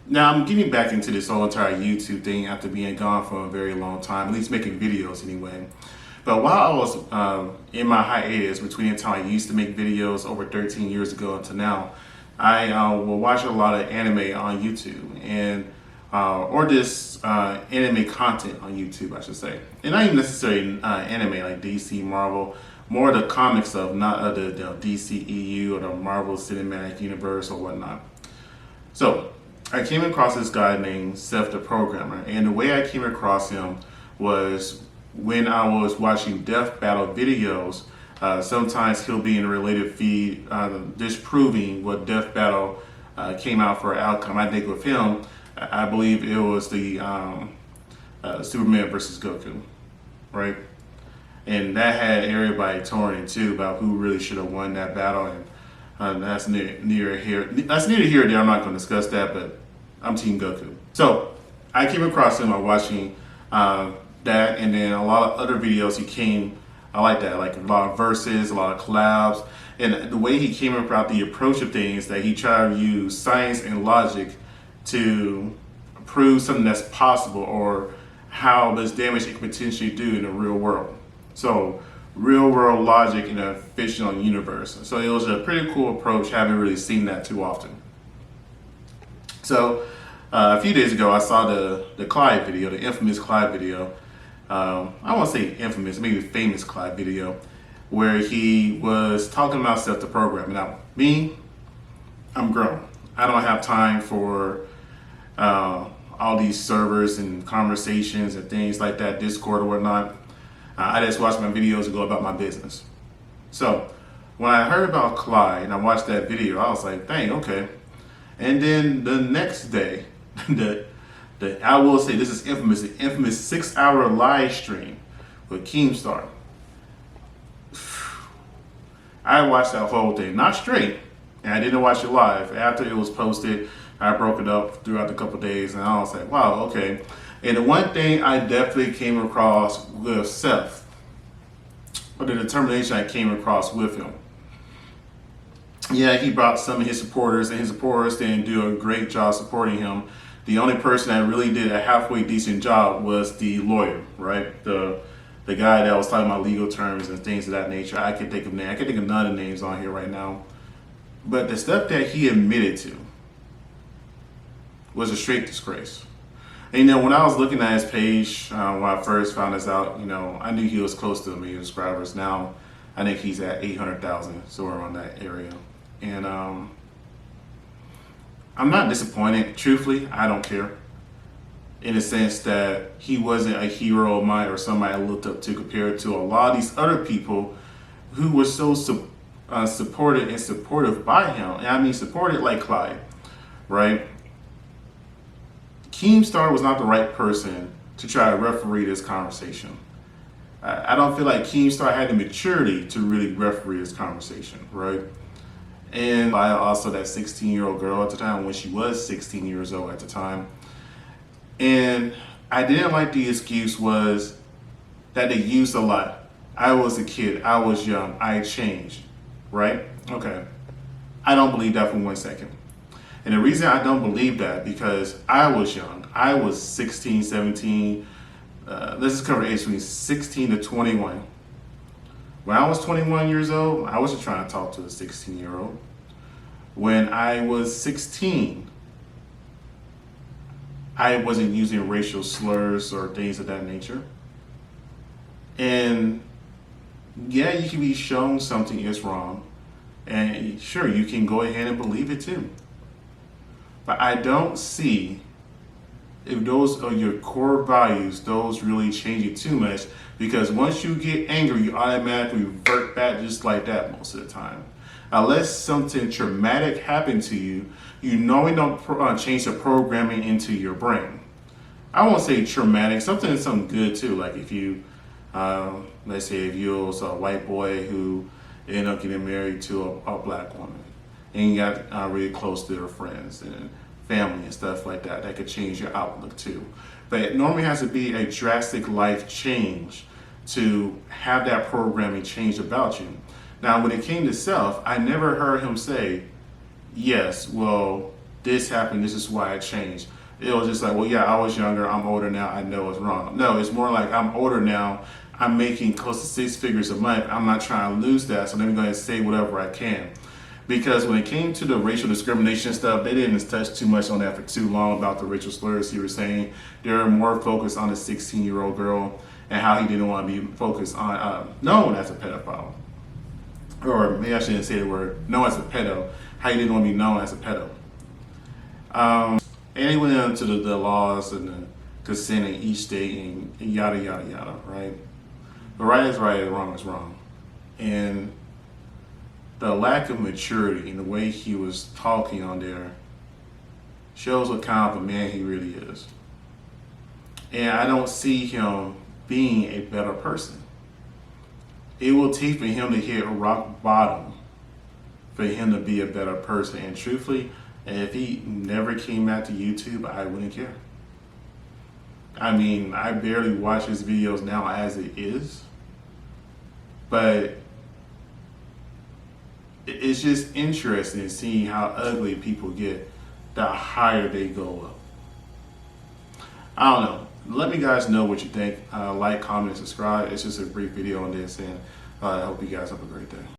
Now I'm getting back into this whole entire YouTube thing after being gone for a very long time, at least making videos anyway. But while I was in my hiatus between the time I used to make videos over 13 years ago until now, I will watch a lot of anime on YouTube and or this anime content on YouTube, I should say, and not even necessarily anime like DC, Marvel, more the comics of not the DCEU or the Marvel Cinematic Universe or whatnot. So I came across this guy named Seththeprogrammer, and the way I came across him was when I was watching death battle videos. Sometimes he'll be in a related feed disproving what death battle came out for an outcome. I think with him, I believe it was the Superman versus Goku, right? And that had everybody torn in two about who really should have won that battle. And that's near here. That's neither here or there. I'm not going to discuss that, but I'm Team Goku. So I came across him while watching that, and then a lot of other videos he came. I like that, like a lot of verses, a lot of collabs, and the way he came about the approach of things, that he tried to use science and logic to prove something that's possible or how much damage it can potentially do in the real world. So real world logic in a fictional universe. So it was a pretty cool approach. Haven't really seen that too often. So a few days ago, I saw the Clyde video, the infamous Clyde video. I won't say infamous, maybe famous Clyde video, where he was talking about Seththeprogrammer. Now, me, I'm grown. I don't have time for all these servers and conversations and things like that, Discord or whatnot. I just watch my videos and go about my business. So when I heard about Clyde and I watched that video, I was like, dang, okay. And then the next day, I will say this is infamous, the infamous 6-hour live stream with Keemstar. I watched that whole thing, not straight, and I didn't watch it live. After it was posted, I broke it up throughout a couple days, and I was like, wow, okay. And the one thing I definitely came across with Seth, or the determination I came across with him. Yeah, he brought some of his supporters, and his supporters didn't do a great job supporting him. The only person that really did a halfway decent job was the lawyer, right? The guy that was talking about legal terms and things of that nature. I can think of names. I can think of none of the names on here right now. But the stuff that he admitted to was a straight disgrace. And, you know, when I was looking at his page, when I first found this out, you know, I knew he was close to 1 million subscribers. Now, I think he's at 800,000, somewhere around that area. And I'm not disappointed. Truthfully, I don't care. In the sense that he wasn't a hero of mine or somebody I looked up to compared to a lot of these other people who were so supported and supportive by him. And I mean supported like Clyde, right? Keemstar was not the right person to try to referee this conversation. I don't feel like Keemstar had the maturity to really referee this conversation, right? And by also that 16-year-old girl at the time, when she was 16 years old at the time. And I didn't like the excuse was that they used a lot. I was a kid, I was young, I changed, right? Okay. I don't believe that for 1 second. And the reason I don't believe that, because I was young. I was 16, 17. Let's just cover age between 16 to 21. When I was 21 years old, I wasn't trying to talk to a 16-year-old. When I was 16, I wasn't using racial slurs or things of that nature. And yeah, you can be shown something is wrong. And sure, you can go ahead and believe it too. But I don't see if those are your core values, those really change it too much, because once you get angry, you automatically revert back just like that most of the time. Unless something traumatic happened to you, you normally don't change the programming into your brain. I won't say traumatic, something good too, like if you, let's say if you was a white boy who ended up getting married to a black woman, and you got really close to their friends and family and stuff like that, that could change your outlook too. But it normally has to be a drastic life change to have that programming change about you. Now, when it came to Self, I never heard him say, yes, well, this happened, this is why it changed. It was just like, well, yeah, I was younger, I'm older now, I know it's wrong. No, it's more like I'm older now, I'm making close to 6 figures a month, I'm not trying to lose that, so let me go ahead and say whatever I can. Because when it came to the racial discrimination stuff, they didn't touch too much on that for too long about the racial slurs he was saying. They were more focused on the 16-year-old girl and how he didn't want to be focused on known as a pedophile. Or maybe I shouldn't say the word, known as a pedo, how he didn't want to be known as a pedo. And he went into the laws and the consent in each state and yada, yada, yada, right? But right is right and wrong is wrong. And the lack of maturity in the way he was talking on there shows what kind of a man he really is. And I don't see him being a better person. It will take for him to hit rock bottom for him to be a better person. And truthfully, if he never came back to YouTube, I wouldn't care. I mean, I barely watch his videos now as it is, but it's just interesting seeing how ugly people get the higher they go up. I don't know. Let me guys know what you think. Like, comment, subscribe. It's just a brief video on this, and I hope you guys have a great day.